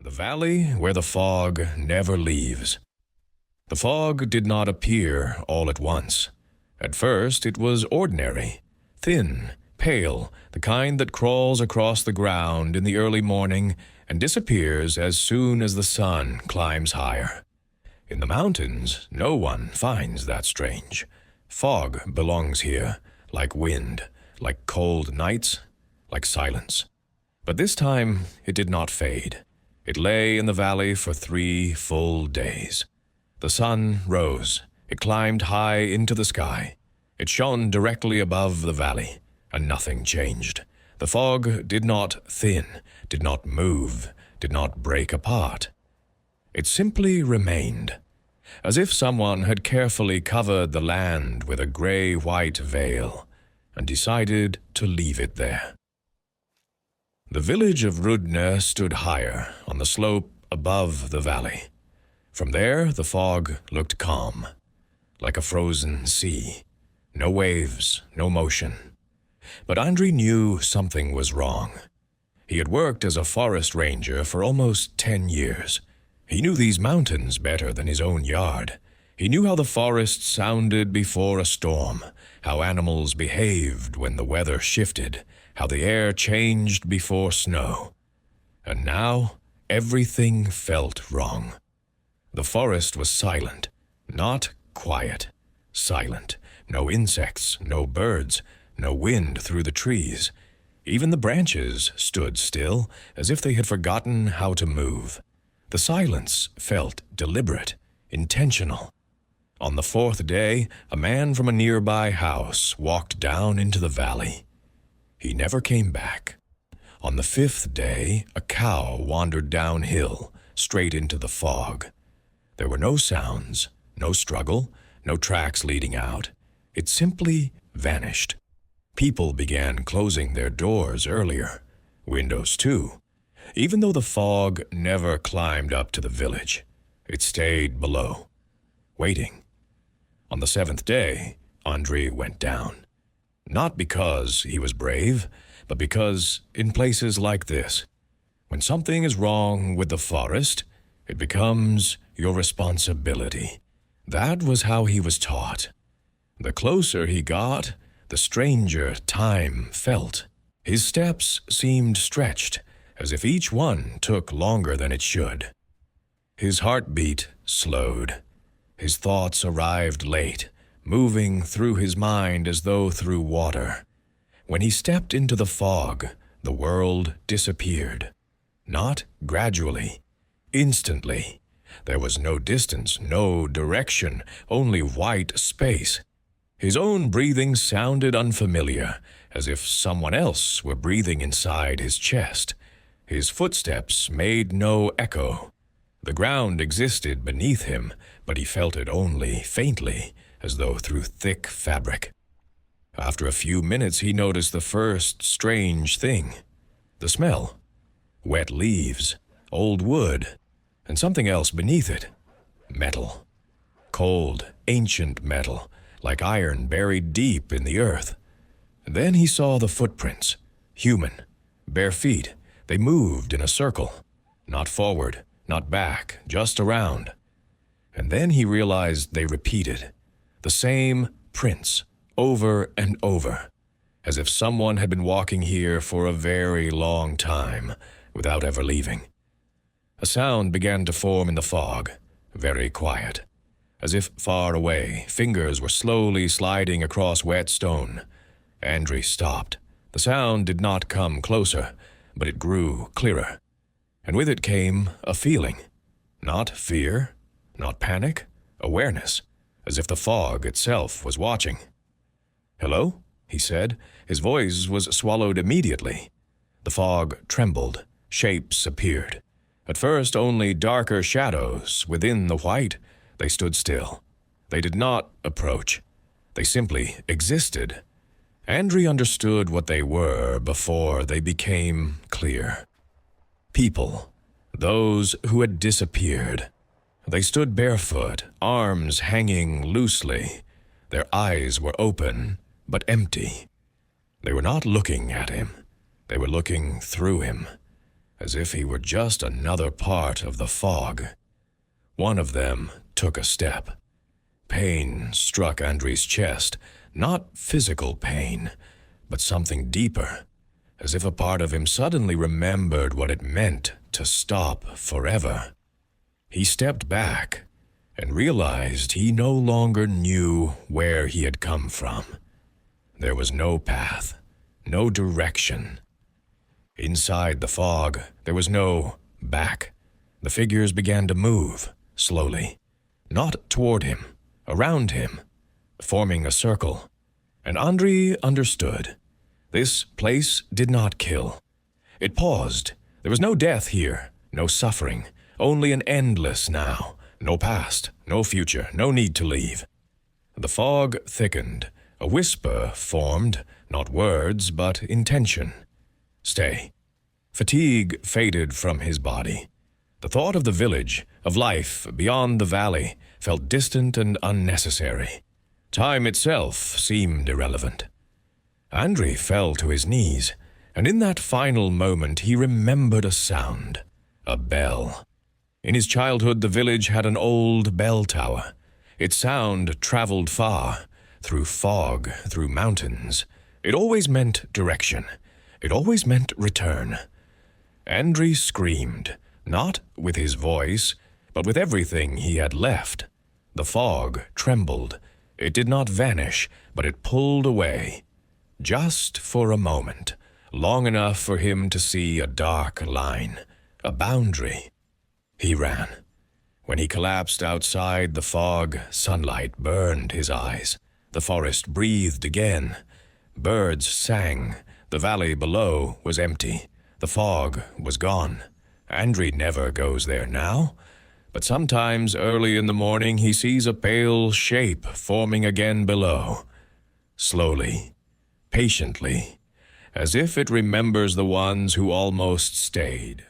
The valley where the fog never leaves. The fog did not appear all at once. At first it was ordinary, thin, pale, the kind that crawls across the ground in the early morning and disappears as soon as the sun climbs higher. In the mountains, no one finds that strange. Fog belongs here, like wind, like cold nights, like silence. But this time it did not fade. It lay in the valley for 3 full days. The sun rose. It climbed high into the sky. It shone directly above the valley, and nothing changed. The fog did not thin, did not move, did not break apart. It simply remained, as if someone had carefully covered the land with a gray-white veil and decided to leave it there. The village of Rudne stood higher on the slope above the valley. From there, the fog looked calm, like a frozen sea. No waves, no motion. But Andrei knew something was wrong. He had worked as a forest ranger for almost 10 years. He knew these mountains better than his own yard. He knew how the forest sounded before a storm, how animals behaved when the weather shifted, how the air changed before snow. And now, everything felt wrong. The forest was silent, not quiet. Silent. No insects, no birds, no wind through the trees. Even the branches stood still, as if they had forgotten how to move. The silence felt deliberate, intentional. On the 4th day, a man from a nearby house walked down into the valley. He never came back. On the 5th day, a cow wandered downhill, straight into the fog. There were no sounds, no struggle, no tracks leading out. It simply vanished. People began closing their doors earlier, windows too. Even though the fog never climbed up to the village, it stayed below, waiting. On the 7th day, Andrei went down. Not because he was brave, but because in places like this, when something is wrong with the forest, it becomes your responsibility. That was how he was taught. The closer he got, the stranger time felt. His steps seemed stretched, as if each one took longer than it should. His heartbeat slowed. His thoughts arrived late, moving through his mind as though through water. When he stepped into the fog, the world disappeared. Not gradually, instantly. There was no distance, no direction, only white space. His own breathing sounded unfamiliar, as if someone else were breathing inside his chest. His footsteps made no echo. The ground existed beneath him, but he felt it only faintly, as though through thick fabric. After a few minutes, he noticed the first strange thing. The smell. Wet leaves, old wood, and something else beneath it. Metal. Cold, ancient metal, like iron buried deep in the earth. And then he saw the footprints. Human. Bare feet. They moved in a circle. Not forward, not back, just around. And then he realized they repeated. The same prints, over and over, as if someone had been walking here for a very long time, without ever leaving. A sound began to form in the fog, very quiet. As if far away, fingers were slowly sliding across wet stone. Andrei stopped. The sound did not come closer, but it grew clearer. And with it came a feeling. Not fear, not panic, awareness, as if the fog itself was watching. "Hello?" he said. His voice was swallowed immediately. The fog trembled. Shapes appeared. At first only darker shadows within the white. They stood still. They did not approach. They simply existed. Andrei understood what they were before they became clear. People. Those who had disappeared. They stood barefoot, arms hanging loosely. Their eyes were open, but empty. They were not looking at him. They were looking through him. as if he were just another part of the fog. One of them took a step. Pain struck Andri's chest, not physical pain, but something deeper, as if a part of him suddenly remembered what it meant to stop forever. He stepped back and realized he no longer knew where he had come from. There was no path, no direction. Inside the fog, there was no back. The figures began to move, slowly, not toward him, around him, forming a circle. And Andri understood. This place did not kill. It paused. There was no death here, no suffering, only an endless now. No past, no future, no need to leave. The fog thickened. A whisper formed, not words, but intention. Stay. Fatigue faded from his body. The thought of the village, of life beyond the valley, felt distant and unnecessary. Time itself seemed irrelevant. Andri fell to his knees, and in that final moment he remembered a sound, a bell. In his childhood, the village had an old bell tower. Its sound traveled far, through fog, through mountains. It always meant direction. It always meant return. Andri screamed, not with his voice, but with everything he had left. The fog trembled. It did not vanish, but it pulled away. Just for a moment, long enough for him to see a dark line, a boundary. He ran. When he collapsed outside the fog, sunlight burned his eyes. The forest breathed again. Birds sang. The valley below was empty. The fog was gone. Andri never goes there now. But sometimes early in the morning he sees a pale shape forming again below. Slowly, patiently, as if it remembers the ones who almost stayed.